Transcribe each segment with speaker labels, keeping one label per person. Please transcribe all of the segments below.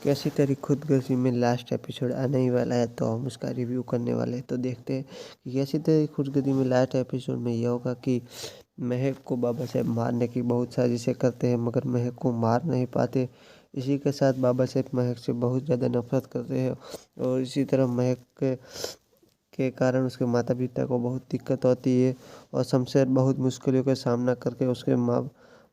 Speaker 1: कैसी तेरी खुदगर्जी में लास्ट एपिसोड आने ही वाला है, तो हम उसका रिव्यू करने वाले हैं। तो देखते हैं कि कैसी तेरी खुदगर्जी में लास्ट एपिसोड में यह होगा कि महक को बाबा साहेब मारने की बहुत साजिशें करते हैं, मगर महक को मार नहीं पाते। इसी के साथ बाबा साहेब महक से बहुत ज़्यादा नफरत करते हैं और इसी तरह महक के कारण उसके माता पिता को बहुत दिक्कत होती है और शमशेर बहुत मुश्किलों का सामना करके उसके माँ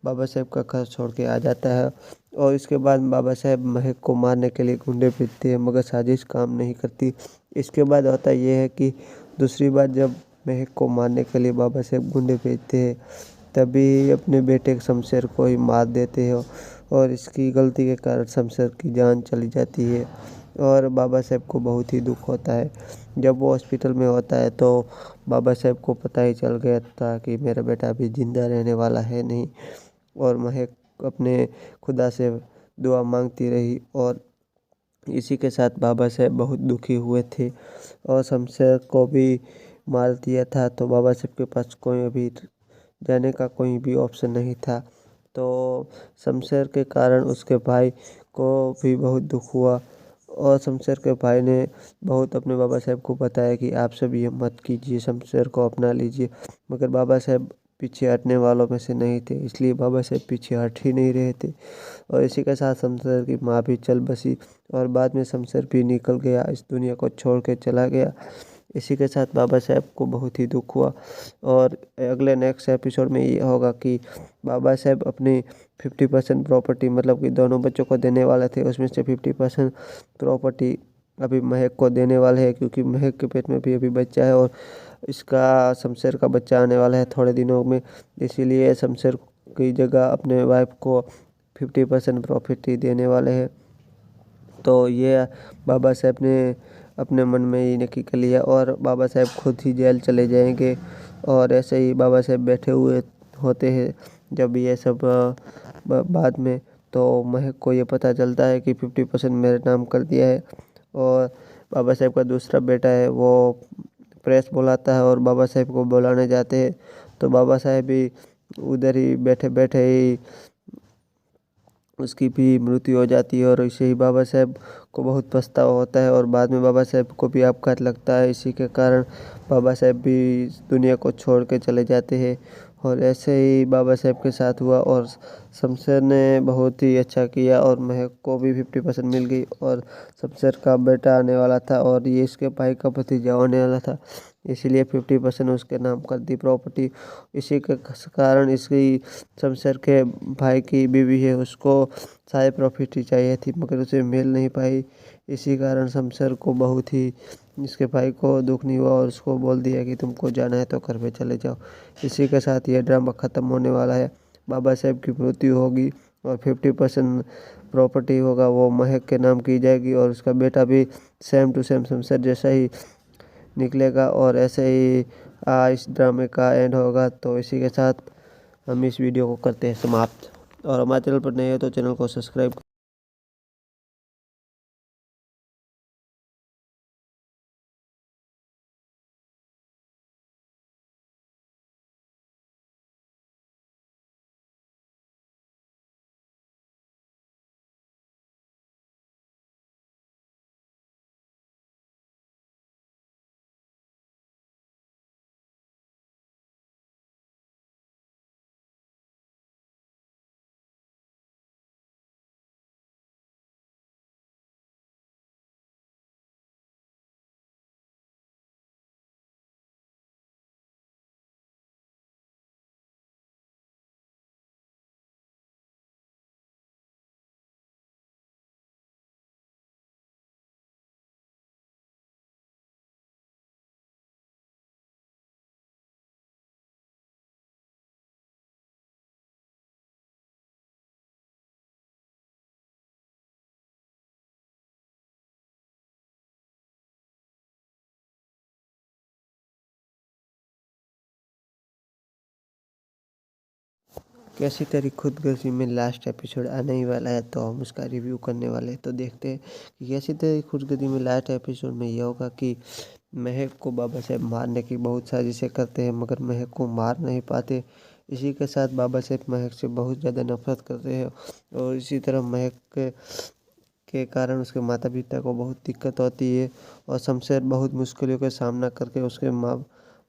Speaker 1: बाबा साहेब का घर छोड़ के आ जाता है। और इसके बाद बाबा साहेब महक को मारने के लिए गुंडे भेजते हैं, मगर साजिश काम नहीं करती। इसके बाद होता यह है कि दूसरी बार जब महक को मारने के लिए बाबा साहेब गुंडे भेजते हैं, तभी अपने बेटे शमशेर को ही मार देते हैं और इसकी गलती के कारण शमशेर की जान चली जाती है और बाबा साहेब को बहुत ही दुख होता है। जब वो हॉस्पिटल में होता है तो बाबा साहेब को पता ही चल गया था कि मेरा बेटा अभी ज़िंदा रहने वाला है नहीं, और महक अपने खुदा से दुआ मांगती रही और इसी के साथ बाबा साहेब बहुत दुखी हुए थे और शमशेर को भी मार दिया था। तो बाबा साहेब के पास कोई अभी जाने का कोई भी ऑप्शन नहीं था। तो शमशेर के कारण उसके भाई को भी बहुत दुख हुआ और शमशेर के भाई ने बहुत अपने बाबा साहेब को बताया कि आप सब ये मत कीजिए, शमशेर को अपना लीजिए। मगर बाबा साहेब पीछे हटने वालों में से नहीं थे, इसलिए बाबा साहेब पीछे हट ही नहीं रहे थे और इसी के साथ शमशेर की माँ भी चल बसी और बाद में शमशेर भी निकल गया, इस दुनिया को छोड़ के चला गया। इसी के साथ बाबा साहेब को बहुत ही दुख हुआ और अगले नेक्स्ट एपिसोड में ये होगा कि बाबा साहेब अपनी 50% प्रॉपर्टी, मतलब कि दोनों बच्चों को देने वाले थे, उसमें से 50% प्रॉपर्टी अभी महक को देने वाले हैं, क्योंकि महक के पेट में भी अभी बच्चा है और इसका शमशेर का बच्चा आने वाला है थोड़े दिनों में। इसीलिए शमशेर की जगह अपने वाइफ को 50% प्रॉपर्टी देने वाले हैं। तो ये बाबा साहेब ने अपने मन में ही नक्की कर लिया और बाबा साहेब खुद ही जेल चले जाएंगे। और ऐसे ही बाबा साहेब बैठे हुए होते हैं जब ये सब बाद में तो महक को ये पता चलता है कि 50% मेरे नाम कर दिया है। और बाबा साहेब का दूसरा बेटा है, वो प्रेस बुलाता है और बाबा साहेब को बुलाने जाते हैं। तो बाबा साहेब भी उधर ही बैठे बैठे ही उसकी भी मृत्यु हो जाती है और इसे ही बाबा साहेब को बहुत पछतावा होता है और बाद में बाबा साहेब को भी आपघात लगता है। इसी के कारण बाबा साहेब भी इस दुनिया को छोड़ के चले जाते हैं और ऐसे ही बाबा साहेब के साथ हुआ और शमशेर ने बहुत ही अच्छा किया और महक को भी 50% मिल गई और शमशेर का बेटा आने वाला था और ये इसके भाई का भतीजा होने वाला था, इसीलिए 50% उसके नाम कर दी प्रॉपर्टी। इसी के कारण इसकी शमशेर के भाई की बीवी है, उसको सारी प्रॉपर्टी चाहिए थी मगर उसे मिल नहीं पाई। इसी कारण शमशेर को बहुत ही इसके भाई को दुख नहीं हुआ और उसको बोल दिया कि तुमको जाना है तो घर पे चले जाओ। इसी के साथ ये ड्रामा ख़त्म होने वाला है। बाबा साहेब की मृत्यु होगी और 50% प्रॉपर्टी होगा वो महक के नाम की जाएगी और उसका बेटा भी सेम टू सेम शमशेर जैसा ही निकलेगा और ऐसे ही इस ड्रामे का एंड होगा। तो इसी के साथ हम इस वीडियो को करते हैं समाप्त और हमारे चैनल पर नए हो तो चैनल को सब्सक्राइब कैसी तेरी खुदगर्जी में लास्ट एपिसोड आने ही वाला है, तो हम उसका रिव्यू करने वाले हैं। तो देखते हैं कि कैसी तेरी खुदगर्जी में लास्ट एपिसोड में यह होगा कि महक को बाबा साहेब मारने की बहुत साजिशें करते हैं, मगर महक को मार नहीं पाते। इसी के साथ बाबा साहेब महक से बहुत ज़्यादा नफरत करते हैं और इसी तरह महक के कारण उसके माता पिता को बहुत दिक्कत होती है और शमशेर बहुत मुश्किलों का सामना करके उसके माँ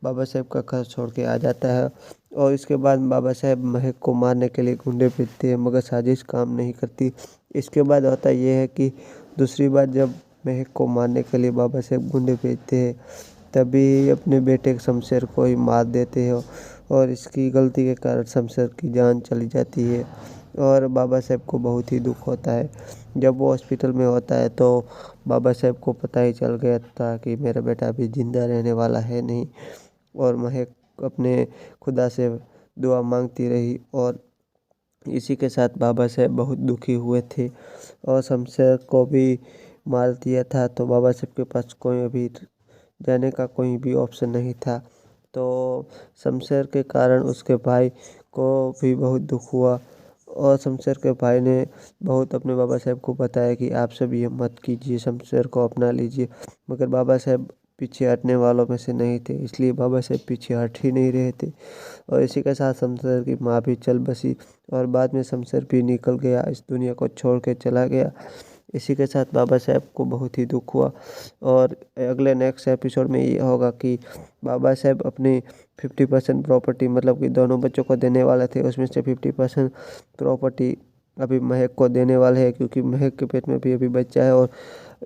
Speaker 1: बाबा साहेब का घर छोड़ के आ जाता है। और इसके बाद बाबा साहेब महक को मारने के लिए गुंडे भेजते हैं, मगर साजिश काम नहीं करती। इसके बाद होता यह है कि दूसरी बार जब महक को मारने के लिए बाबा साहेब गुंडे भेजते हैं, तभी अपने बेटे शमशेर को ही मार देते हैं और इसकी गलती के कारण शमशेर की जान चली जाती है और बाबा साहेब को बहुत ही दुख होता है। जब वो हॉस्पिटल में होता है तो बाबा साहेब को पता ही चल गया था कि मेरा बेटा अभी ज़िंदा रहने वाला है नहीं, और महक अपने खुदा से दुआ मांगती रही और इसी के साथ बाबा साहेब बहुत दुखी हुए थे और शमशेर को भी मार दिया था। तो बाबा साहेब के पास कोई अभी जाने का कोई भी ऑप्शन नहीं था। तो शमशेर के कारण उसके भाई को भी बहुत दुख हुआ और शमशेर के भाई ने बहुत अपने बाबा साहेब को बताया कि आप सब ये मत कीजिए, शमशेर को अपना लीजिए, मगर बाबा साहेब पीछे हटने वालों में से नहीं थे, इसलिए बाबा साहेब पीछे हट ही नहीं रहे थे। और इसी के साथ शमशेर की माँ भी चल बसी और बाद में शमशेर भी निकल गया, इस दुनिया को छोड़ के चला गया। इसी के साथ बाबा साहेब को बहुत ही दुख हुआ और अगले नेक्स्ट एपिसोड में ये होगा कि बाबा साहेब अपनी 50% प्रॉपर्टी, मतलब कि दोनों बच्चों को देने वाले थे, उसमें से 50% प्रॉपर्टी अभी महक को देने वाले हैं, क्योंकि महक के पेट में भी अभी बच्चा है और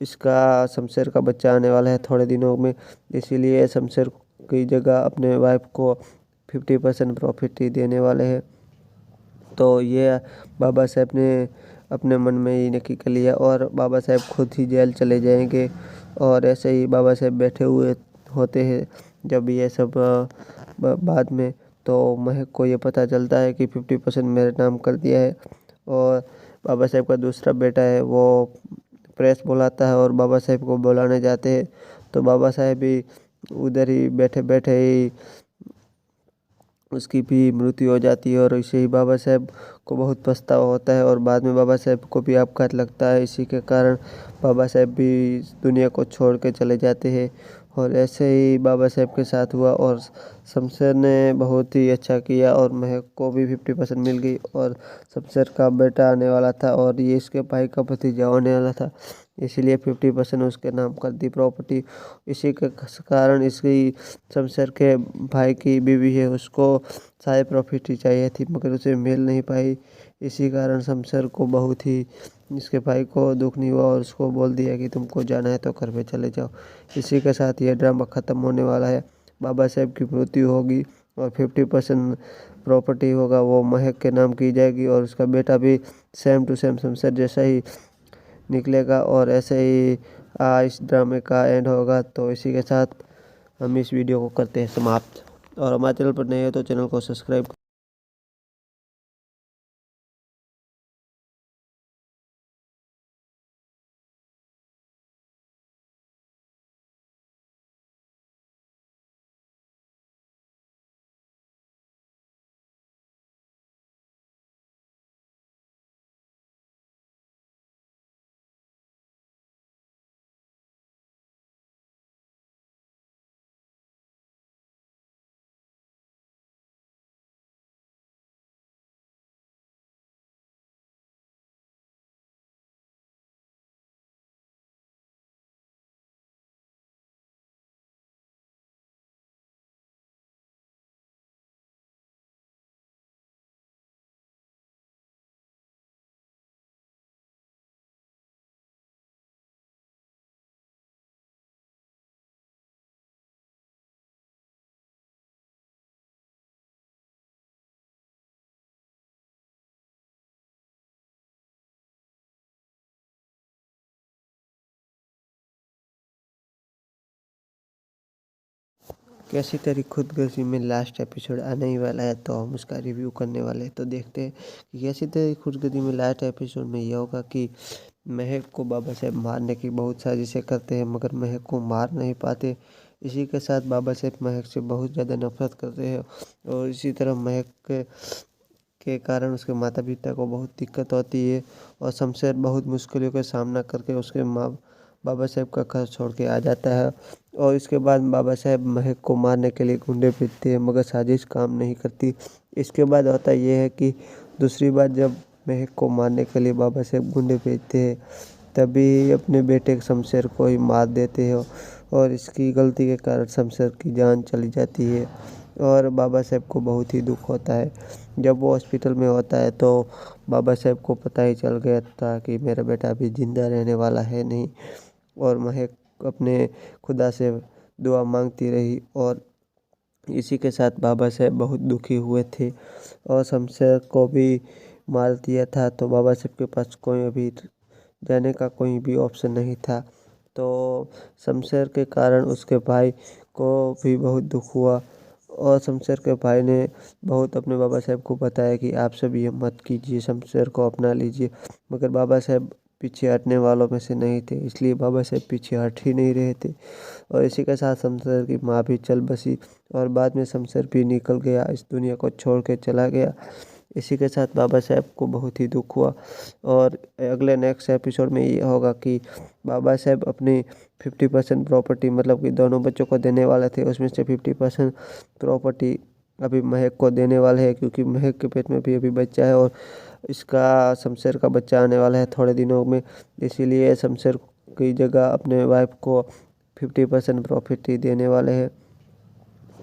Speaker 1: इसका शमशेर का बच्चा आने वाला है थोड़े दिनों में। इसीलिए शमशेर की जगह अपने वाइफ को 50% प्रॉपर्टी देने वाले हैं। तो ये बाबा साहेब ने अपने मन में ही नक्की कर लिया और बाबा साहेब खुद ही जेल चले जाएंगे। और ऐसे ही बाबा साहेब बैठे हुए होते हैं जब ये सब बाद में तो महक को ये पता चलता है कि 50% मेरे नाम कर दिया है। और बाबा साहेब का दूसरा बेटा है वो प्रेस बुलाता है और बाबा साहेब को बुलाने जाते हैं। तो बाबा साहेब भी उधर ही बैठे बैठे ही उसकी भी मृत्यु हो जाती है और इसे ही बाबा साहेब को बहुत पछतावा होता है और बाद में बाबा साहेब को भी आपघात लगता है। इसी के कारण बाबा साहेब भी इस दुनिया को छोड़ के चले जाते हैं और ऐसे ही बाबा साहेब के साथ हुआ। और शमशेर ने बहुत ही अच्छा किया और महक को भी 50% मिल गई और शमशेर का बेटा आने वाला था और ये इसके भाई का भतीजा होने वाला था, इसीलिए 50% उसके नाम कर दी प्रॉपर्टी। इसी के कारण इसकी शमशेर के भाई की बीवी है, उसको सारी प्रॉपर्टी चाहिए थी मगर उसे मिल नहीं पाई। इसी कारण शमशेर को बहुत ही इसके भाई को दुख नहीं हुआ और उसको बोल दिया कि तुमको जाना है तो घर पे चले जाओ। इसी के साथ ये ड्रामा ख़त्म होने वाला है। बाबा साहेब की मृत्यु होगी और 50% प्रॉपर्टी होगा वो महक के नाम की जाएगी और उसका बेटा भी सेम टू सेम शमशेर जैसा ही निकलेगा और ऐसे ही इस ड्रामे का एंड होगा। तो इसी के साथ हम इस वीडियो को करते हैं समाप्त और हमारे चैनल पर नए हो तो चैनल को सब्सक्राइब कैसी तेरी खुदगर्जी में लास्ट एपिसोड आने ही वाला है तो हम उसका रिव्यू करने वाले हैं। तो देखते हैं कि कैसी तेरी खुदगर्जी में लास्ट एपिसोड में यह होगा कि महक को बाबा साहेब मारने की बहुत साजिशें करते हैं मगर महक को मार नहीं पाते। इसी के साथ बाबा साहेब महक से बहुत ज़्यादा नफरत करते हैं और इसी तरह महक के कारण उसके माता पिता को बहुत दिक्कत होती है और शमशेर बहुत मुश्किलों का सामना करके उसके माँ बाबा साहेब का घर छोड़ के आ जाता है। और इसके बाद बाबा साहेब महक को मारने के लिए गुंडे भेजते हैं मगर साजिश काम नहीं करती। इसके बाद होता यह है कि दूसरी बार जब महक को मारने के लिए बाबा साहेब गुंडे भेजते हैं, तभी अपने बेटे शमशेर को ही मार देते हो और इसकी गलती के कारण शमशेर की जान चली जाती है और बाबा साहेब को बहुत ही दुख होता है। जब वो हॉस्पिटल में होता है तो बाबा साहेब को पता ही चल गया था कि मेरा बेटा अभी ज़िंदा रहने वाला है नहीं और महक अपने खुदा से दुआ मांगती रही और इसी के साथ बाबा साहेब बहुत दुखी हुए थे और शमशेर को भी मार दिया था। तो बाबा साहेब के पास कोई अभी जाने का कोई भी ऑप्शन नहीं था। तो शमशेर के कारण उसके भाई को भी बहुत दुख हुआ और शमशेर के भाई ने बहुत अपने बाबा साहेब को बताया कि आप सब ये मत कीजिए, शमशेर को अपना लीजिए। मगर बाबा साहेब पीछे हटने वालों में से नहीं थे, इसलिए बाबा साहेब पीछे हट ही नहीं रहे थे और इसी के साथ शमशेर की माँ भी चल बसी और बाद में शमशेर भी निकल गया, इस दुनिया को छोड़ के चला गया। इसी के साथ बाबा साहेब को बहुत ही दुख हुआ और अगले नेक्स्ट एपिसोड में ये होगा कि बाबा साहेब अपनी 50% प्रॉपर्टी मतलब कि दोनों बच्चों को देने वाले थे, उसमें से 50% प्रॉपर्टी अभी महक को देने वाले हैं क्योंकि महक के पेट में भी अभी बच्चा है और इसका शमशेर का बच्चा आने वाला है थोड़े दिनों में। इसीलिए शमशेर की जगह अपने वाइफ को 50% प्रॉपर्टी देने वाले हैं।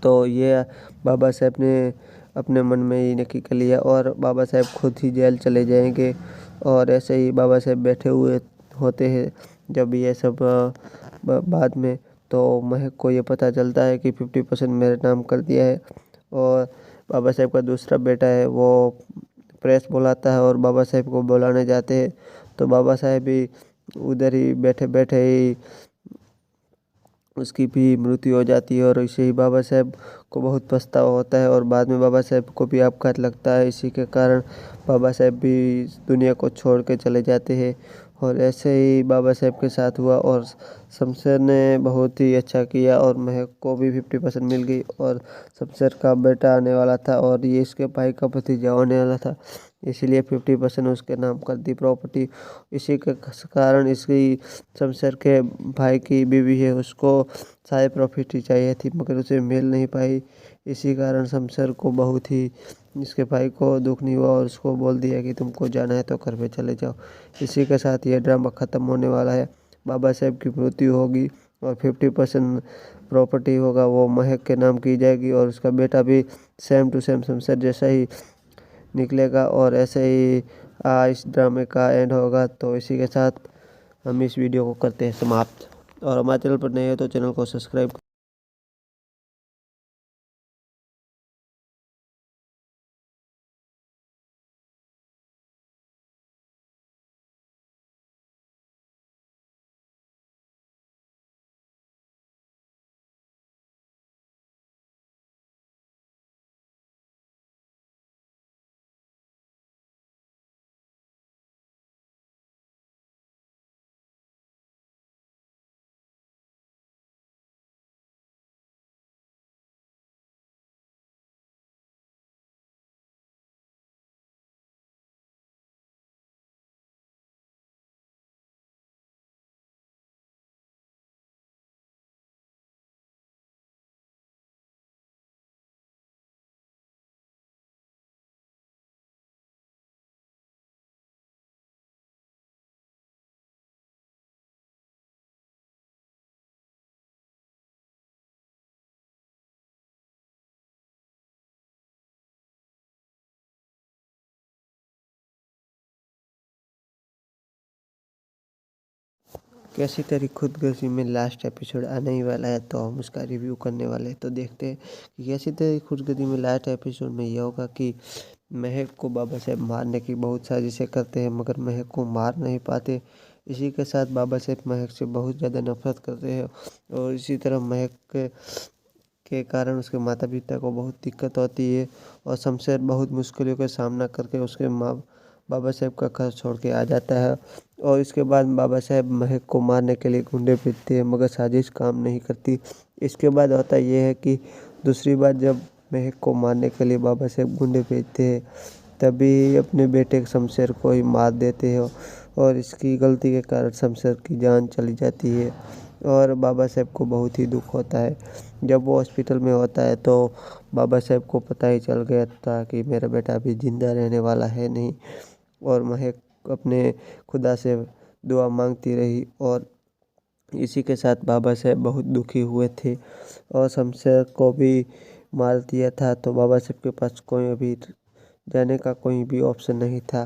Speaker 1: तो ये बाबा साहेब ने अपने मन में ही नक्की कर लिया और बाबा साहेब खुद ही जेल चले जाएंगे और ऐसे ही बाबा साहेब बैठे हुए होते हैं जब ये सब बाद में तो महक को ये पता चलता है कि 50% मेरे नाम कर दिया है और बाबा साहेब का दूसरा बेटा है वो प्रेस बुलाता है और बाबा साहेब को बुलाने जाते हैं। तो बाबा साहेब भी उधर ही बैठे बैठे ही उसकी भी मृत्यु हो जाती है और इसे ही बाबा साहेब को बहुत पछतावा होता है और बाद में बाबा साहेब को भी आपघात लगता है। इसी के कारण बाबा साहेब भी इस दुनिया को छोड़ के चले जाते हैं और ऐसे ही बाबा साहेब के साथ हुआ और शमशेर ने बहुत ही अच्छा किया और महक को भी 50% मिल गई और शमशेर का बेटा आने वाला था और ये इसके भाई का भतीजा होने वाला था, इसीलिए 50% उसके नाम कर दी प्रॉपर्टी। इसी के कारण इसकी शमशेर के भाई की बीवी है उसको सारी प्रॉपर्टी चाहिए थी मगर उसे मिल नहीं पाई। इसी कारण शमशेर को बहुत ही इसके भाई को दुख नहीं हुआ और उसको बोल दिया कि तुमको जाना है तो घर पे चले जाओ। इसी के साथ ये ड्रामा ख़त्म होने वाला है। बाबा साहेब की मृत्यु होगी और 50% प्रॉपर्टी होगा वो महक के नाम की जाएगी और उसका बेटा भी सेम टू सेम शमशेर जैसा ही निकलेगा और ऐसे ही इस ड्रामे का एंड होगा। तो इसी के साथ हम इस वीडियो को करते हैं समाप्त और हमारे चैनल पर नए हो तो चैनल को सब्सक्राइब कैसी तेरी खुदगर्जी में लास्ट एपिसोड आने ही वाला है तो हम उसका रिव्यू करने वाले हैं। तो देखते हैं कि कैसी तेरी खुदगर्जी में लास्ट एपिसोड में यह होगा कि महक को बाबा साहेब मारने की बहुत साजिशें करते हैं मगर महक को मार नहीं पाते। इसी के साथ बाबा साहेब महक से बहुत ज़्यादा नफरत करते हैं और इसी तरह महक के कारण उसके माता पिता को बहुत दिक्कत होती है और शमशेर बहुत मुश्किलों का सामना करके उसके माँ बाबा साहेब का घर छोड़ के आ जाता है और इसके बाद बाबा साहेब महक को मारने के लिए गुंडे भेजते हैं मगर साजिश काम नहीं करती। इसके बाद होता यह है कि दूसरी बार जब महक को मारने के लिए बाबा साहेब गुंडे भेजते हैं तभी अपने बेटे शमशेर को ही मार देते हैं और इसकी गलती के कारण शमशेर की जान चली जाती है और बाबा साहेब को बहुत ही दुख होता है। जब वो हॉस्पिटल में होता है तो बाबा साहेब को पता ही चल गया था कि मेरा बेटा अभी ज़िंदा रहने वाला है नहीं और महक अपने खुदा से दुआ मांगती रही और इसी के साथ बाबा साहेब बहुत दुखी हुए थे और शमशेर को भी मार दिया था। तो बाबा साहेब के पास कोई अभी जाने का कोई भी ऑप्शन नहीं था।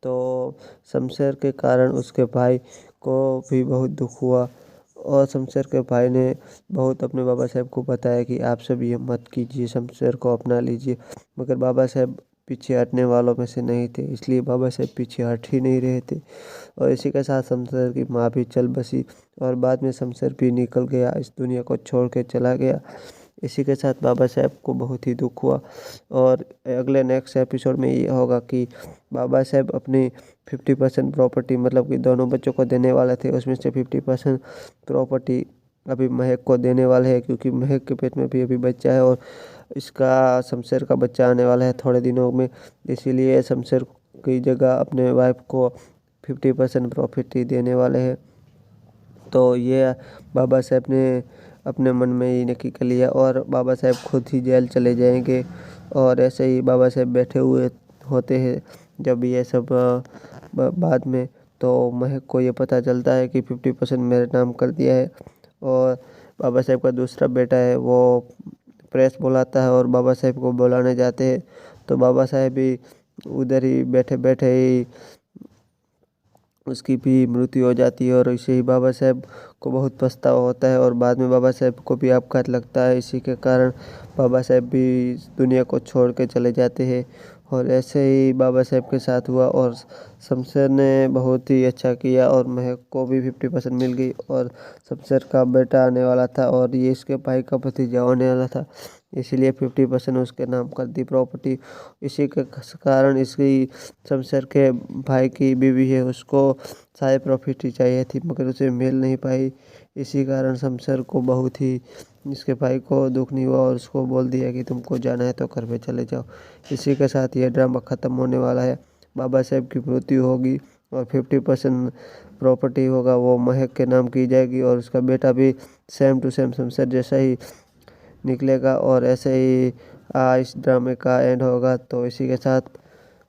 Speaker 1: तो शमशेर के कारण उसके भाई को भी बहुत दुख हुआ और शमशेर के भाई ने बहुत अपने बाबा साहेब को बताया कि आप सब ये मत कीजिए, शमशेर को अपना लीजिए। मगर बाबा साहेब पीछे हटने वालों में से नहीं थे, इसलिए बाबा साहेब पीछे हट ही नहीं रहे थे। और इसी के साथ शमशेर की माँ भी चल बसी और बाद में शमशेर भी निकल गया, इस दुनिया को छोड़ के चला गया। इसी के साथ बाबा साहेब को बहुत ही दुख हुआ और अगले नेक्स्ट एपिसोड में ये होगा कि बाबा साहेब अपनी 50% प्रॉपर्टी, मतलब कि दोनों बच्चों को देने वाले थे, उसमें से 50% प्रॉपर्टी अभी महक को देने वाले हैं, क्योंकि महक के पेट में भी अभी बच्चा है और इसका शमशेर का बच्चा आने वाला है थोड़े दिनों में। इसीलिए शमशेर की जगह अपने वाइफ को 50% प्रॉपर्टी देने वाले हैं। तो ये बाबा साहेब ने अपने मन में ही नक्की कर लिया और बाबा साहेब खुद ही जेल चले जाएंगे। और ऐसे ही बाबा साहेब बैठे हुए होते हैं जब ये सब बाद में तो महक को ये पता चलता है कि 50% मेरे नाम कर दिया है। और बाबा साहेब का दूसरा बेटा है वो प्रेस बुलाता है और बाबा साहेब को बुलाने जाते हैं। तो बाबा साहेब भी उधर ही बैठे बैठे ही उसकी भी मृत्यु हो जाती है और इसे ही बाबा साहेब को बहुत पछतावा होता है और बाद में बाबा साहेब को भी आपघात लगता है। इसी के कारण बाबा साहेब भी इस दुनिया को छोड़ के चले जाते हैं और ऐसे ही बाबा साहेब के साथ हुआ। और शमशेर ने बहुत ही अच्छा किया और महक को भी 50% मिल गई और शमशेर का बेटा आने वाला था और ये इसके भाई का भतीजा होने वाला था, इसीलिए 50% उसके नाम कर दी प्रॉपर्टी। इसी के कारण इसकी शमशेर के भाई की बीवी है, उसको सारी प्रॉपर्टी चाहिए थी मगर उसे मिल नहीं पाई। इसी कारण शमशेर को बहुत ही इसके भाई को दुख नहीं हुआ और उसको बोल दिया कि तुमको जाना है तो घर पे चले जाओ। इसी के साथ ये ड्रामा ख़त्म होने वाला है। बाबा साहेब की मृत्यु होगी और 50% प्रॉपर्टी होगा वो महक के नाम की जाएगी और उसका बेटा भी सेम टू सेम शमशेर जैसा ही निकलेगा और ऐसे ही इस ड्रामे का एंड होगा। तो इसी के साथ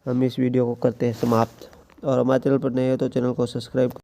Speaker 1: हम इस वीडियो को करते हैं समाप्त और हमारे चैनल पर नए हो तो चैनल को सब्सक्राइब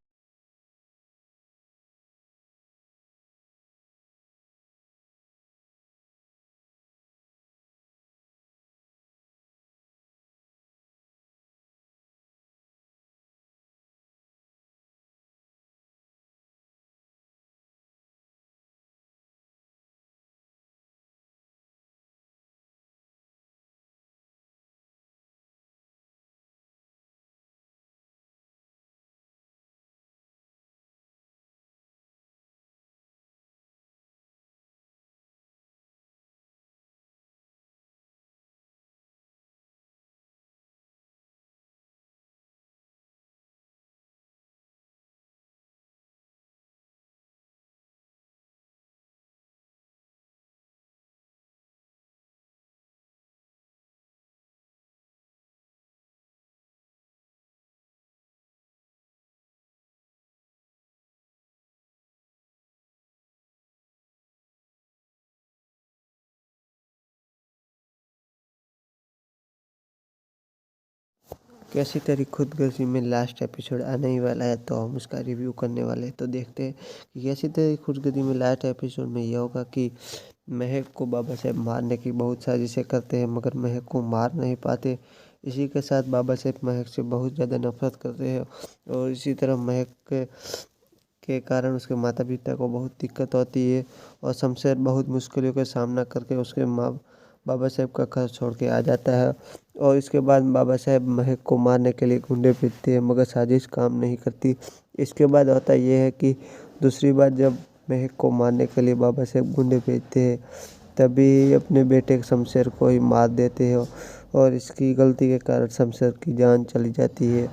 Speaker 1: कैसी तेरी खुदगर्जी में लास्ट एपिसोड आने ही वाला है तो हम उसका रिव्यू करने वाले हैं। तो देखते हैं कि कैसी तेरी खुदगर्जी में लास्ट एपिसोड में यह होगा कि महक को बाबा साहेब मारने की बहुत साजिशें करते हैं मगर महक को मार नहीं पाते। इसी के साथ बाबा साहेब महक से बहुत ज़्यादा नफरत करते हैं और इसी तरह महक के कारण उसके माता पिता को बहुत दिक्कत होती है और शमशेर बहुत मुश्किलों का सामना करके उसके माँ बाबा साहेब का घर छोड़ के आ जाता है। और इसके बाद बाबा साहेब महक को मारने के लिए गुंडे भेजते हैं मगर साजिश काम नहीं करती। इसके बाद होता यह है कि दूसरी बार जब महक को मारने के लिए बाबा साहेब गुंडे भेजते हैं तभी अपने बेटे शमशेर को ही मार देते हैं और इसकी गलती के कारण शमशेर की जान चली जाती है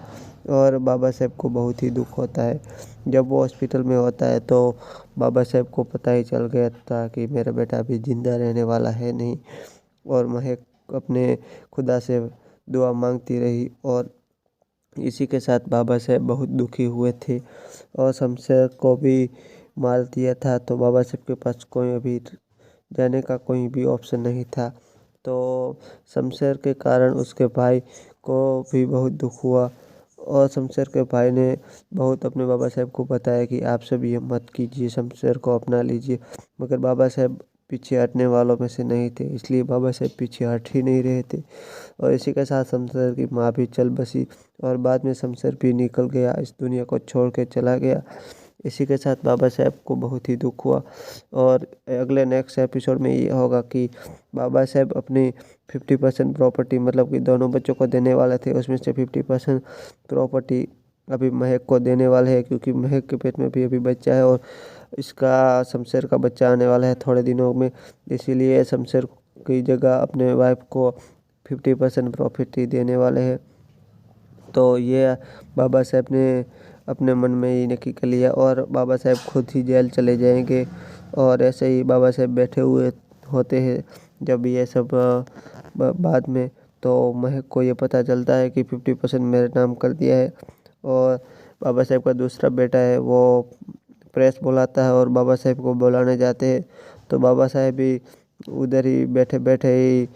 Speaker 1: और बाबा साहेब को बहुत ही दुख होता है। जब वो हॉस्पिटल में होता है तो बाबा साहेब को पता ही चल गया था कि मेरा बेटा अभी ज़िंदा रहने वाला है नहीं और महक अपने खुदा से दुआ मांगती रही और इसी के साथ बाबा साहेब बहुत दुखी हुए थे और शमशेर को भी मार दिया था। तो बाबा साहेब के पास कोई अभी जाने का कोई भी ऑप्शन नहीं था। तो शमशेर के कारण उसके भाई को भी बहुत दुख हुआ और शमशेर के भाई ने बहुत अपने बाबा साहेब को बताया कि आप सब ये मत कीजिए, शमशेर को अपना लीजिए, मगर बाबा साहेब पीछे हटने वालों में से नहीं थे, इसलिए बाबा साहेब पीछे हट ही नहीं रहे थे। और इसी के साथ शमशेर की माँ भी चल बसी और बाद में शमशेर भी निकल गया, इस दुनिया को छोड़ के चला गया। इसी के साथ बाबा साहेब को बहुत ही दुख हुआ। और अगले नेक्स्ट एपिसोड में ये होगा कि बाबा साहेब अपनी 50% प्रॉपर्टी, मतलब कि दोनों बच्चों को देने वाले थे, उसमें से 50% प्रॉपर्टी अभी महक को देने वाले हैं, क्योंकि महक के पेट में भी अभी बच्चा है और इसका शमशेर का बच्चा आने वाला है थोड़े दिनों में। इसीलिए शमशेर की जगह अपने वाइफ को 50% प्रॉपर्टी देने वाले हैं। तो ये बाबा साहेब ने अपने मन में ही नक्की कर लिया और बाबा साहेब खुद ही जेल चले जाएंगे। और ऐसे ही बाबा साहेब बैठे हुए होते हैं जब ये सब बाद में तो महक को ये पता चलता है कि 50% मेरे नाम कर दिया है। और बाबा साहेब का दूसरा बेटा है वो प्रेस बुलाता है और बाबा साहेब को बुलाने जाते हैं। तो बाबा साहेब भी उधर ही बैठे बैठे ही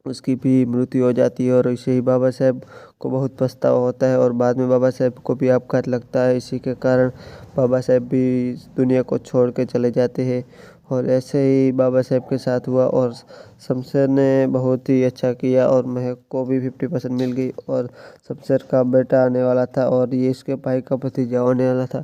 Speaker 1: उसकी भी मृत्यु हो जाती है और इसे ही बाबा साहेब को बहुत पछतावा होता है और बाद में बाबा साहेब को भी आपघात लगता है। इसी के कारण बाबा साहेब भी इस दुनिया को छोड़ के चले जाते हैं। और ऐसे ही बाबा साहेब के साथ हुआ और शमशेर ने बहुत ही अच्छा किया और महक को भी 50% मिल गई और शमशेर का बेटा आने वाला था और ये इसके भाई का भतीजा होने वाला था,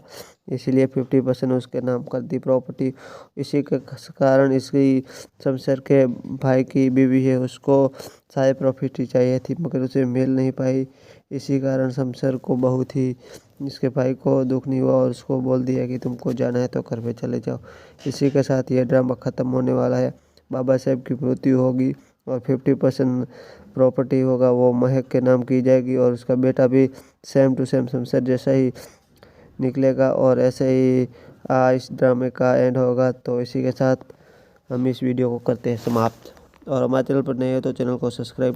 Speaker 1: इसीलिए 50% उसके नाम कर दी प्रॉपर्टी। इसी के कारण इसकी शमशेर के भाई की बीवी है, उसको सारी प्रॉपर्टी चाहिए थी मगर उसे मिल नहीं पाई। इसी कारण शमशेर को बहुत ही इसके भाई को दुख नहीं हुआ और उसको बोल दिया कि तुमको जाना है तो घर पे चले जाओ। इसी के साथ ये ड्रामा ख़त्म होने वाला है। बाबा साहेब की मृत्यु होगी और 50% प्रॉपर्टी होगा वो महक के नाम की जाएगी और उसका बेटा भी सेम टू सेम शमशेर जैसा ही निकलेगा। और ऐसे ही इस ड्रामे का एंड होगा। तो इसी के साथ हम इस वीडियो को करते हैं समाप्त। और हमारे चैनल पर नए हो तो चैनल को सब्सक्राइब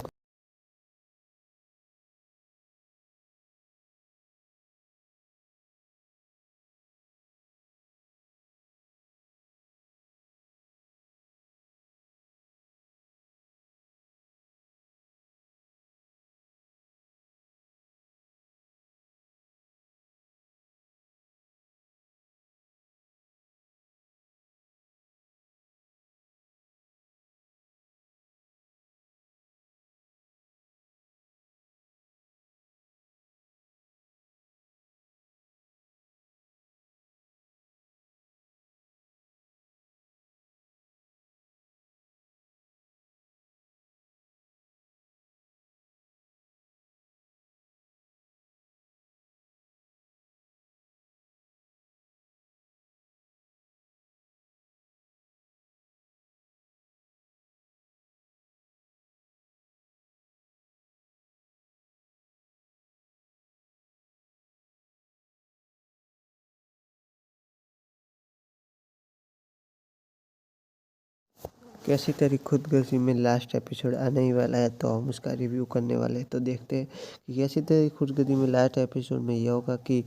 Speaker 1: कैसी तेरी खुदगर्जी में लास्ट एपिसोड आने ही वाला है तो हम उसका रिव्यू करने वाले हैं। तो देखते हैं कि कैसी तेरी खुदगर्जी में लास्ट एपिसोड में यह होगा कि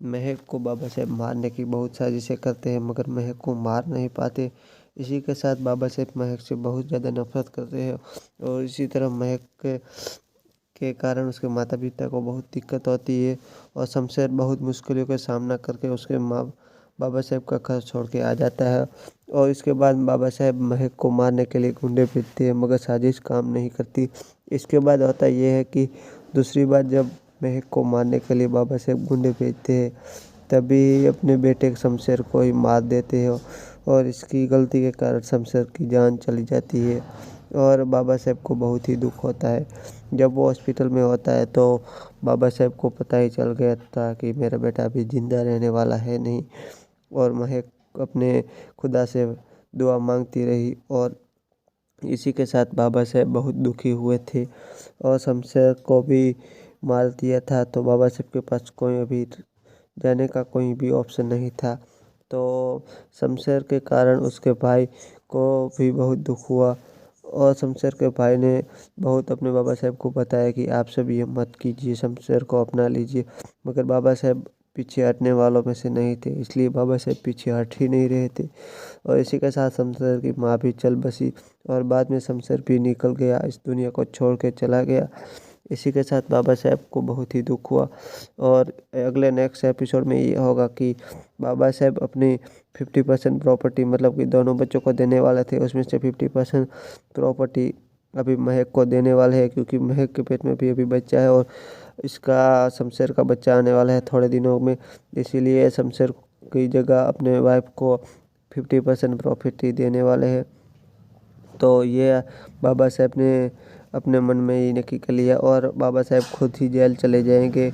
Speaker 1: महक को बाबा साहेब मारने की बहुत साजिशें करते हैं मगर महक को मार नहीं पाते। इसी के साथ बाबा साहेब महक से बहुत ज़्यादा नफरत करते हैं और इसी तरह महक के कारण उसके माता पिता को बहुत दिक्कत होती है और शमशेर बहुत मुश्किलों का सामना करके उसके माँ बाबा साहेब का घर छोड़ के आ जाता है। और इसके बाद बाबा साहेब महक को मारने के लिए गुंडे भेजते हैं मगर साजिश काम नहीं करती। इसके बाद होता यह है कि दूसरी बार जब महक को मारने के लिए बाबा साहेब गुंडे भेजते हैं तभी अपने बेटे शमशेर को ही मार देते हैं और इसकी गलती के कारण शमशेर की जान चली जाती है। और बाबा साहेब को बहुत ही दुख होता है। जब वो हॉस्पिटल में होता है तो बाबा साहेब को पता ही चल गया था कि मेरा बेटा अभी ज़िंदा रहने वाला है नहीं। और महक अपने खुदा से दुआ मांगती रही और इसी के साथ बाबा साहेब बहुत दुखी हुए थे और शमशेर को भी मार दिया था। तो बाबा साहेब के पास कोई अभी जाने का कोई भी ऑप्शन नहीं था। तो शमशेर के कारण उसके भाई को भी बहुत दुख हुआ और शमशेर के भाई ने बहुत अपने बाबा साहेब को बताया कि आप सब ये मत कीजिए, शमशेर को अपना लीजिए, मगर बाबा साहेब पीछे हटने वालों में से नहीं थे, इसलिए बाबा साहेब पीछे हट ही नहीं रहे थे। और इसी के साथ शमशेर की माँ भी चल बसी और बाद में शमशेर भी निकल गया, इस दुनिया को छोड़ के चला गया। इसी के साथ बाबा साहेब को बहुत ही दुख हुआ। और अगले नेक्स्ट एपिसोड में ये होगा कि बाबा साहेब अपनी 50% प्रॉपर्टी, मतलब कि दोनों बच्चों को देने वाले थे, उसमें से 50% प्रॉपर्टी अभी महक को देने वाले हैं, क्योंकि महक के पेट में भी अभी बच्चा है और इसका शमशेर का बच्चा आने वाला है थोड़े दिनों में। इसीलिए शमशेर की जगह अपने वाइफ को 50% प्रॉपर्टी देने वाले हैं। तो ये बाबा साहेब ने अपने मन में ही नक्की कर लिया और बाबा साहेब खुद ही जेल चले जाएंगे।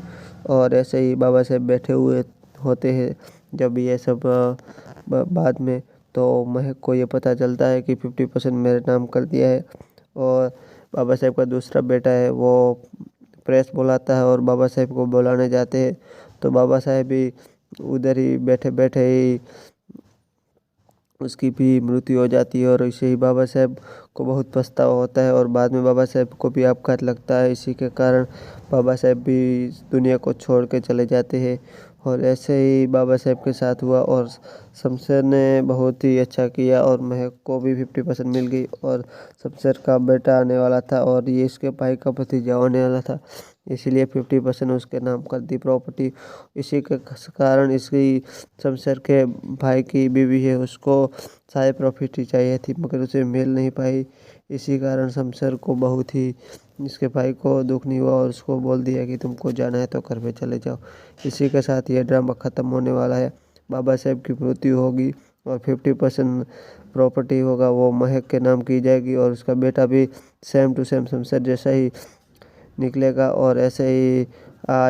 Speaker 1: और ऐसे ही बाबा साहेब बैठे हुए होते हैं जब ये सब बाद में तो महक को ये पता चलता है कि 50% मेरे नाम कर दिया है। और बाबा साहेब का दूसरा बेटा है वो प्रेस बुलाता है और बाबा साहेब को बुलाने जाते हैं। तो बाबा साहेब भी उधर ही बैठे बैठे ही उसकी भी मृत्यु हो जाती है। और इसे ही बाबा साहेब को बहुत पछतावा होता है और बाद में बाबा साहेब को भी आपघात लगता है। इसी के कारण बाबा साहेब भी इस दुनिया को छोड़ के चले जाते हैं। और ऐसे ही बाबा साहेब के साथ हुआ और शमशेर ने बहुत ही अच्छा किया और महक को भी 50% मिल गई। और शमशेर का बेटा आने वाला था और ये इसके भाई का भतीजा होने वाला था, इसीलिए 50% उसके नाम कर दी प्रॉपर्टी। इसी के कारण इसकी शमशेर के भाई की बीवी है, उसको सारी प्रॉपर्टी चाहिए थी मगर उसे मिल नहीं पाई। इसी कारण शमशेर को बहुत ही इसके भाई को दुख नहीं हुआ और उसको बोल दिया कि तुमको जाना है तो घर पे चले जाओ। इसी के साथ ये ड्रामा ख़त्म होने वाला है। बाबा साहेब की मृत्यु होगी और 50% प्रॉपर्टी होगा वो महक के नाम की जाएगी और उसका बेटा भी सेम टू सेम शमशेर जैसा ही निकलेगा। और ऐसे ही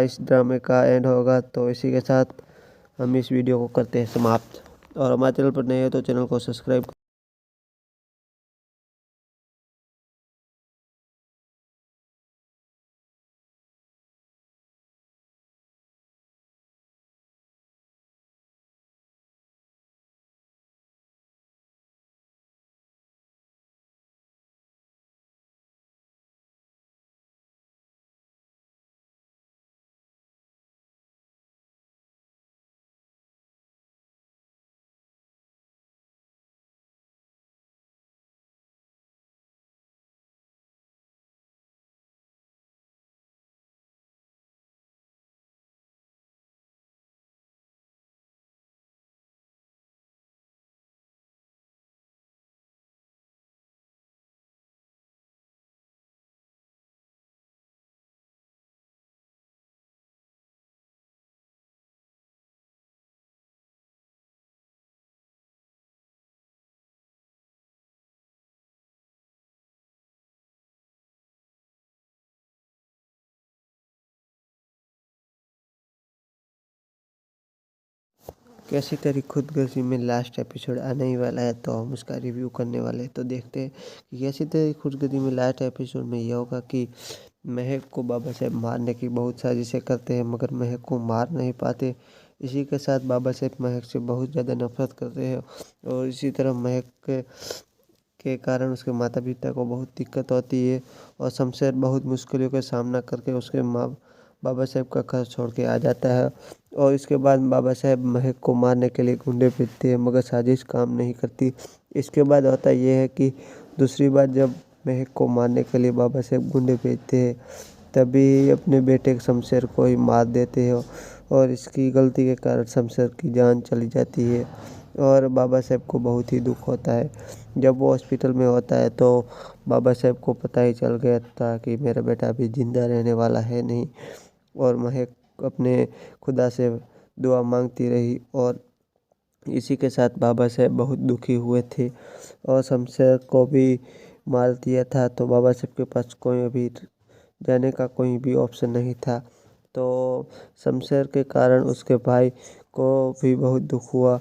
Speaker 1: इस ड्रामे का एंड होगा। तो इसी के साथ हम इस वीडियो को करते हैं समाप्त। और हमारे चैनल पर नए हो तो चैनल को सब्सक्राइब कैसी तेरी खुदगर्जी में लास्ट एपिसोड आने ही वाला है तो हम उसका रिव्यू करने वाले हैं। तो देखते हैं कि कैसी तेरी खुदगर्जी में लास्ट एपिसोड में यह होगा कि महक को बाबा साहेब मारने की बहुत साजिशें करते हैं मगर महक को मार नहीं पाते। इसी के साथ बाबा साहेब महक से बहुत ज़्यादा नफरत करते हैं और इसी तरह महक के कारण उसके माता पिता को बहुत दिक्कत होती है। और शमशेर बहुत मुश्किलों का सामना करके उसके माँ बाबा साहेब का घर छोड़ के आ जाता है। और इसके बाद बाबा साहेब महक को मारने के लिए गुंडे भेजते हैं मगर साजिश काम नहीं करती। इसके बाद होता यह है कि दूसरी बार जब महक को मारने के लिए बाबा साहेब गुंडे भेजते हैं तभी अपने बेटे शमशेर को ही मार देते हैं और इसकी गलती के कारण शमशेर की जान चली जाती है। और बाबा साहेब को बहुत ही दुख होता है। जब वो हॉस्पिटल में होता है तो बाबा साहेब को पता ही चल गया था कि मेरा बेटा अभी ज़िंदा रहने वाला है नहीं। और महक अपने खुदा से दुआ मांगती रही और इसी के साथ बाबा साहेब बहुत दुखी हुए थे और शमशेर को भी मार दिया था। तो बाबा साहेब के पास कोई अभी जाने का कोई भी ऑप्शन नहीं था। तो शमशेर के कारण उसके भाई को भी बहुत दुख हुआ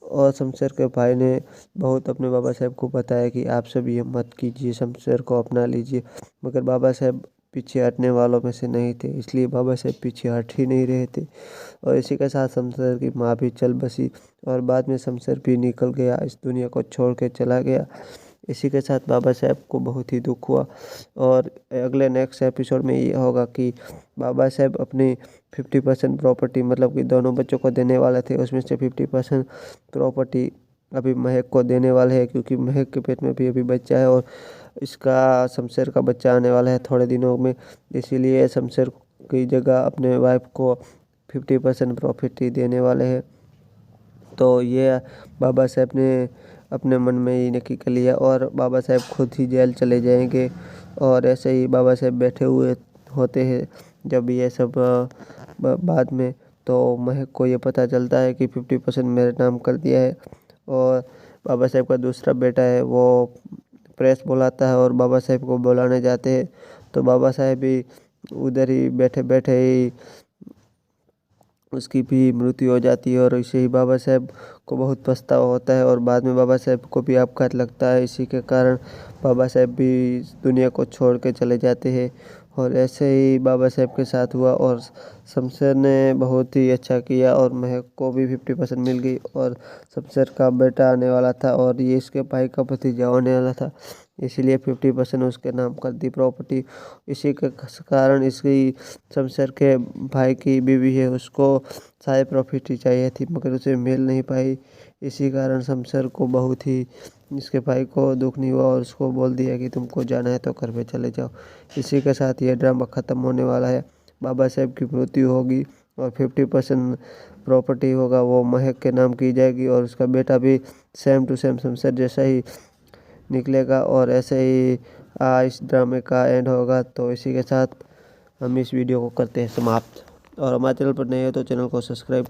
Speaker 1: और शमशेर के भाई ने बहुत अपने बाबा साहेब को बताया कि आप सब ये मत कीजिए, शमशेर को अपना लीजिए। मगर बाबा साहेब पीछे हटने वालों में से नहीं थे, इसलिए बाबा साहेब पीछे हट ही नहीं रहे थे। और इसी के साथ शमशेर की माँ भी चल बसी और बाद में शमशेर भी निकल गया, इस दुनिया को छोड़ के चला गया। इसी के साथ बाबा साहेब को बहुत ही दुख हुआ। और अगले नेक्स्ट एपिसोड में ये होगा कि बाबा साहेब अपनी 50% प्रॉपर्टी, मतलब कि दोनों बच्चों को देने वाले थे, उसमें से 50% प्रॉपर्टी अभी महक को देने वाले हैं, क्योंकि महक के पेट में भी अभी बच्चा है और इसका शमशेर का बच्चा आने वाला है थोड़े दिनों में। इसीलिए शमशेर की जगह अपने वाइफ को 50% प्रॉपर्टी देने वाले हैं। तो ये बाबा साहब ने अपने मन में ही नक्की कर लिया और बाबा साहब खुद ही जेल चले जाएंगे। और ऐसे ही बाबा साहब बैठे हुए होते हैं जब ये सब बाद में तो महक को ये पता चलता है कि 50% मेरे नाम कर दिया है। और बाबा साहब का दूसरा बेटा है वो प्रेस बुलाता है और बाबा साहब को बुलाने जाते हैं। तो बाबा साहब भी उधर ही बैठे बैठे ही उसकी भी मृत्यु हो जाती है और इसे ही बाबा साहब को बहुत पछतावा होता है और बाद में बाबा साहब को भी आपघात लगता है। इसी के कारण बाबा साहब भी इस दुनिया को छोड़ के चले जाते हैं। और ऐसे ही बाबा साहब के साथ हुआ और शमशेर ने बहुत ही अच्छा किया और महक को भी 50% मिल गई और शमशेर का बेटा आने वाला था और ये इसके भाई का भतीजा होने वाला था। इसीलिए 50% उसके नाम कर दी प्रॉपर्टी। इसी के कारण इसकी शमशेर के भाई की बीवी है उसको सारी प्रॉपर्टी चाहिए थी मगर उसे मिल नहीं पाई। इसी कारण शमशेर को बहुत ही इसके भाई को दुख नहीं हुआ और उसको बोल दिया कि तुमको जाना है तो घर पे चले जाओ। इसी के साथ ये ड्रामा ख़त्म होने वाला है। बाबा साहब की मृत्यु होगी और 50% प्रॉपर्टी होगा वो महक के नाम की जाएगी और उसका बेटा भी सेम टू सेम शमशेर जैसा ही निकलेगा और ऐसे ही इस ड्रामे का एंड होगा। तो इसी के साथ हम इस वीडियो को करते हैं समाप्त। और हमारे चैनल पर नए हो तो चैनल को सब्सक्राइब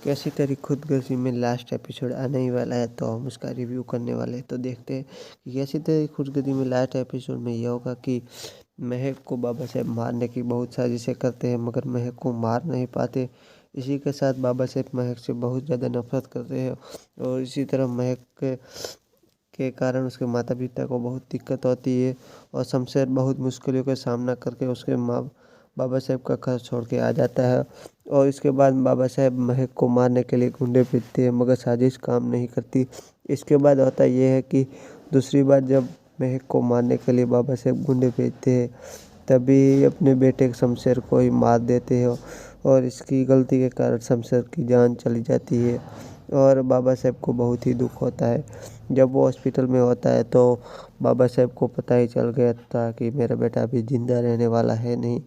Speaker 1: कैसी तेरी खुदगर्जी में लास्ट एपिसोड आने ही वाला है तो हम उसका रिव्यू करने वाले हैं। तो देखते हैं कि कैसी तेरी खुदगर्जी में लास्ट एपिसोड में यह होगा कि महक को बाबा साहब मारने की बहुत साजिशें करते हैं मगर महक को मार नहीं पाते। इसी के साथ बाबा साहब महक से बहुत ज़्यादा नफरत करते हैं और इसी तरह महक के कारण उसके माता पिता को बहुत दिक्कत होती है और शमशेर बहुत मुश्किलों का सामना करके उसके माँ बाबा साहब का घर छोड़ के आ जाता है। और इसके बाद बाबा साहब महक को मारने के लिए गुंडे भेजते हैं मगर साजिश काम नहीं करती। इसके बाद होता यह है कि दूसरी बार जब महक को मारने के लिए बाबा साहब गुंडे भेजते हैं तभी अपने बेटे शमशेर को ही मार देते हैं और इसकी गलती के कारण शमशेर की जान चली जाती है। और बाबा साहब को बहुत ही दुख होता है। जब वो हॉस्पिटल में होता है तो बाबा साहब को पता ही चल गया था कि मेरा बेटा अभी ज़िंदा रहने वाला है नहीं।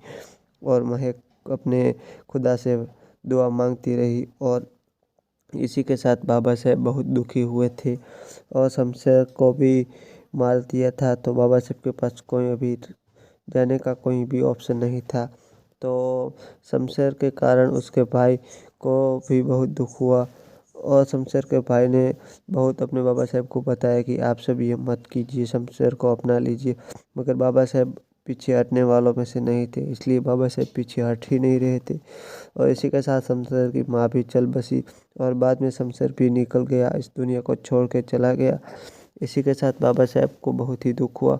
Speaker 1: और महक अपने खुदा से दुआ मांगती रही और इसी के साथ बाबा साहब बहुत दुखी हुए थे और शमशेर को भी मार दिया था। तो बाबा साहब के पास कोई अभी जाने का कोई भी ऑप्शन नहीं था। तो शमशेर के कारण उसके भाई को भी बहुत दुख हुआ और शमशेर के भाई ने बहुत अपने बाबा साहब को बताया कि आप सब ये मत कीजिए, शमशेर को अपना लीजिए। मगर बाबा साहब पीछे हटने वालों में से नहीं थे, इसलिए बाबा साहब पीछे हट ही नहीं रहे थे। और इसी के साथ शमशेर की माँ भी चल बसी और बाद में शमशेर भी निकल गया, इस दुनिया को छोड़ के चला गया। इसी के साथ बाबा साहब को बहुत ही दुख हुआ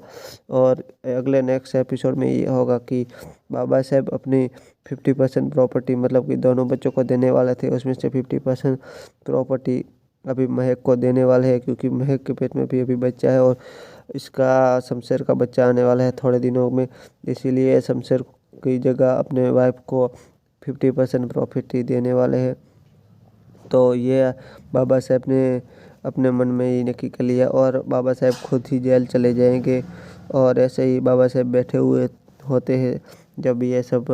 Speaker 1: और अगले नेक्स्ट एपिसोड में ये होगा कि बाबा साहब अपनी 50% प्रॉपर्टी मतलब कि दोनों बच्चों को देने वाले थे उसमें से 50% प्रॉपर्टी अभी महक को देने वाले हैं, क्योंकि महक के पेट में भी अभी बच्चा है और इसका शमशेर का बच्चा आने वाला है थोड़े दिनों में। इसीलिए शमशेर की जगह अपने वाइफ को 50% प्रॉपर्टी देने वाले हैं। तो ये बाबा साहब ने अपने मन में ही नक्की कर लिया और बाबा साहेब खुद ही जेल चले जाएंगे। और ऐसे ही बाबा साहेब बैठे हुए होते हैं जब ये सब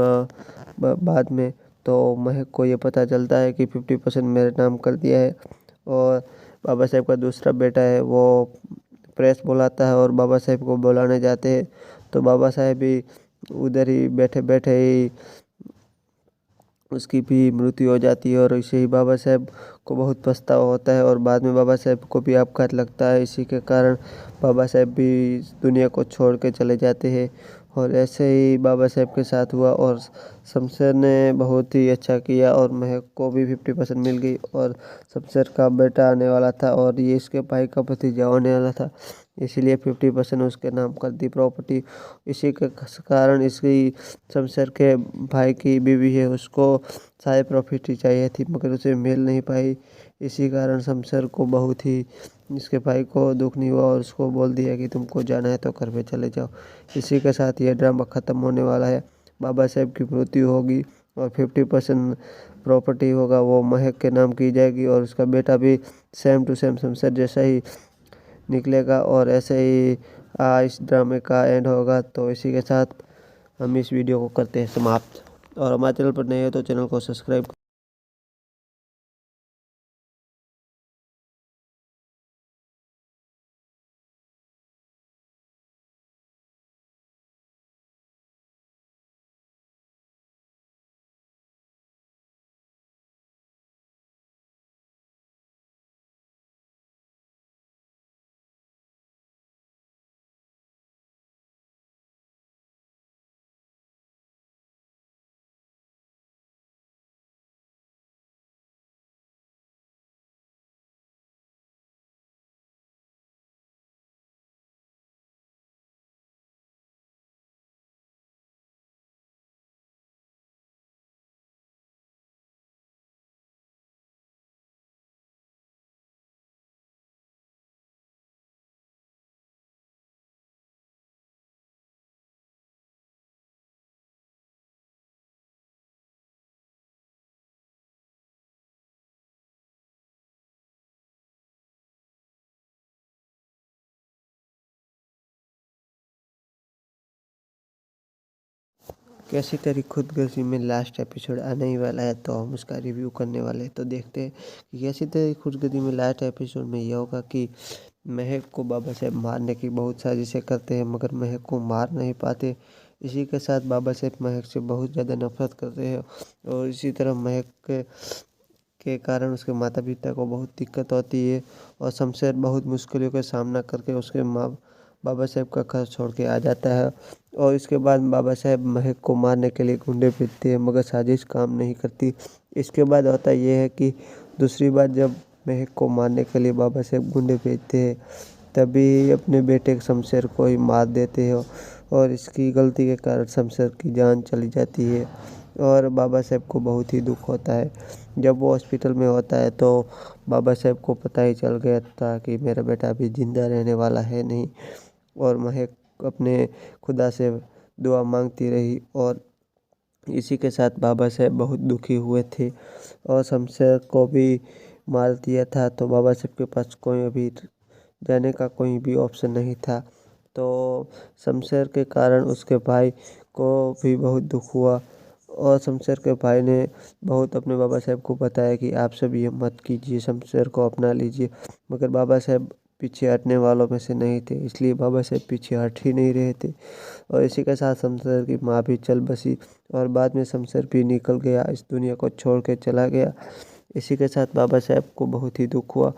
Speaker 1: बाद में तो महक को ये पता चलता है कि 50% मेरे नाम कर दिया है। और बाबा साहेब का दूसरा बेटा है वो प्रेस बुलाता है और बाबा साहेब को बुलाने जाते हैं। तो बाबा साहेब भी उधर ही बैठे बैठे ही उसकी भी मृत्यु हो जाती है और इसे ही बाबा साहेब को बहुत पछतावा होता है और बाद में बाबा साहेब को भी आपघात लगता है। इसी के कारण बाबा साहेब भी इस दुनिया को छोड़ के चले जाते हैं। और ऐसे ही बाबा साहेब के साथ हुआ और शमशेर ने बहुत ही अच्छा किया और महक को भी 50% मिल गई। और शमशेर का बेटा आने वाला था और ये इसके भाई का भतीजा होने वाला था, इसीलिए 50% उसके नाम कर दी प्रॉपर्टी। इसी के कारण इसकी शमशेर के भाई की बीवी है उसको सारी प्रॉपर्टी चाहिए थी मगर उसे मिल नहीं पाई। इसी कारण शमशेर को बहुत ही इसके भाई को दुख नहीं हुआ और उसको बोल दिया कि तुमको जाना है तो घर पे चले जाओ। इसी के साथ ये ड्रामा ख़त्म होने वाला है। बाबा साहेब की मृत्यु होगी और 50% प्रॉपर्टी होगा वो महक के नाम की जाएगी और उसका बेटा भी सेम टू सेम शमशेर जैसा ही निकलेगा। और ऐसे ही इस ड्रामे का एंड होगा। तो इसी के साथ हम इस वीडियो को करते हैं समाप्त। और हमारे चैनल पर नए हो तो चैनल को सब्सक्राइब कैसी तेरी खुदगर्जी में लास्ट एपिसोड आने ही वाला है तो हम उसका रिव्यू करने वाले हैं। तो देखते हैं कि कैसी तेरी खुदगर्जी में लास्ट एपिसोड में यह होगा कि महक को बाबा साहेब मारने की बहुत साजिशें करते हैं मगर महक को मार नहीं पाते। इसी के साथ बाबा साहेब महक से बहुत ज़्यादा नफरत करते हैं और इसी तरह महक के कारण उसके माता पिता को बहुत दिक्कत होती है। और शमशेर बहुत मुश्किलों का सामना करके उसके माँ बाबा साहेब का घर छोड़ के आ जाता है। और इसके बाद बाबा साहेब महक को मारने के लिए गुंडे भेजते हैं मगर साजिश काम नहीं करती। इसके बाद होता यह है कि दूसरी बार जब महक को मारने के लिए बाबा साहेब गुंडे भेजते हैं तभी अपने बेटे शमशेर को ही मार देते हैं और इसकी गलती के कारण शमशेर की जान चली जाती है। और बाबा साहेब को बहुत ही दुख होता है। जब वो हॉस्पिटल में होता है तो बाबा साहेब को पता ही चल गया था कि मेरा बेटा अभी ज़िंदा रहने वाला है नहीं। और महक अपने खुदा से दुआ मांगती रही और इसी के साथ बाबा साहेब बहुत दुखी हुए थे और शमशेर को भी मार दिया था। तो बाबा साहेब के पास कोई अभी जाने का कोई भी ऑप्शन नहीं था। तो शमशेर के कारण उसके भाई को भी बहुत दुख हुआ और शमशेर के भाई ने बहुत अपने बाबा साहेब को बताया कि आप सब ये मत कीजिए, शमशेर को अपना लीजिए। मगर बाबा साहेब पीछे हटने वालों में से नहीं थे, इसलिए बाबा साहेब पीछे हट ही नहीं रहे थे। और इसी के साथ शमशेर की माँ भी चल बसी और बाद में शमशेर भी निकल गया, इस दुनिया को छोड़ के चला गया। इसी के साथ बाबा साहेब को बहुत ही दुख हुआ।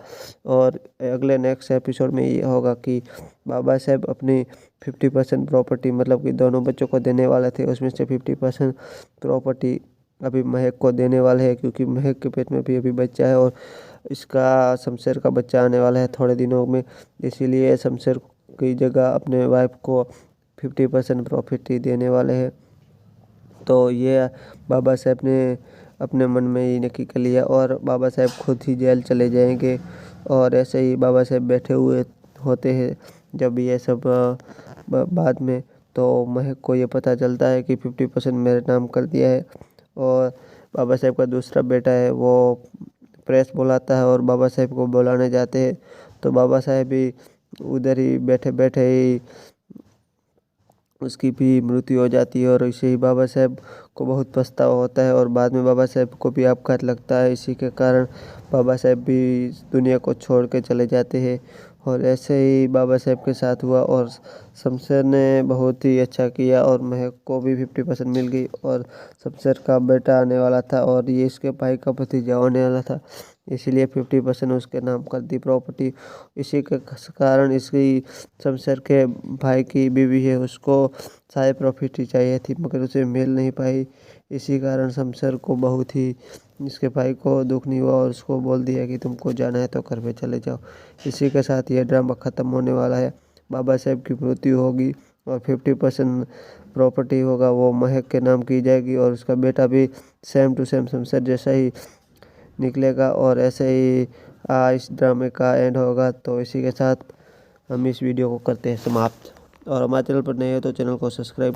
Speaker 1: और अगले नेक्स्ट एपिसोड में ये होगा कि बाबा साहेब अपनी 50% प्रॉपर्टी मतलब कि दोनों बच्चों को देने वाले थे, उसमें से 50% प्रॉपर्टी अभी महक को देने वाले हैं क्योंकि महक के पेट में भी अभी बच्चा है और इसका शमशेर का बच्चा आने वाला है थोड़े दिनों में। इसीलिए शमशेर की जगह अपने वाइफ को 50% प्रॉपर्टी देने वाले हैं। तो ये बाबा साहेब ने अपने मन में ही नक्की कर लिया और बाबा साहेब खुद ही जेल चले जाएंगे। और ऐसे ही बाबा साहेब बैठे हुए होते हैं जब ये सब बाद में तो महक को ये पता चलता है कि 50% मेरे नाम कर दिया है। और बाबा साहेब का दूसरा बेटा है वो प्रेस बुलाता है और बाबा साहेब को बुलाने जाते हैं, तो बाबा साहेब भी उधर ही बैठे बैठे ही उसकी भी मृत्यु हो जाती है। और इसे ही बाबा साहेब को बहुत पछतावा होता है और बाद में बाबा साहेब को भी आपघात लगता है। इसी के कारण बाबा साहेब भी इस दुनिया को छोड़ के चले जाते हैं। और ऐसे ही बाबा साहेब के साथ हुआ और शमशेर ने बहुत ही अच्छा किया और महक को भी 50% मिल गई। और शमशेर का बेटा आने वाला था और ये इसके भाई का भतीजा होने वाला था, इसीलिए 50% उसके नाम कर दी प्रॉपर्टी। इसी के कारण इसकी शमशेर के भाई की बीवी है, उसको सारी प्रॉपर्टी चाहिए थी मगर उसे मिल नहीं पाई। इसी कारण शमशेर को बहुत ही इसके भाई को दुख नहीं हुआ और उसको बोल दिया कि तुमको जाना है तो घर पे चले जाओ। इसी के साथ ये ड्रामा ख़त्म होने वाला है। बाबा साहेब की मृत्यु होगी और 50% प्रॉपर्टी होगा वो महक के नाम की जाएगी और उसका बेटा भी सेम टू सेम शमशेर जैसा ही निकलेगा। और ऐसे ही इस ड्रामे का एंड होगा। तो इसी के साथ हम इस वीडियो को करते हैं समाप्त। और हमारे चैनल पर नए हो तो चैनल को सब्सक्राइब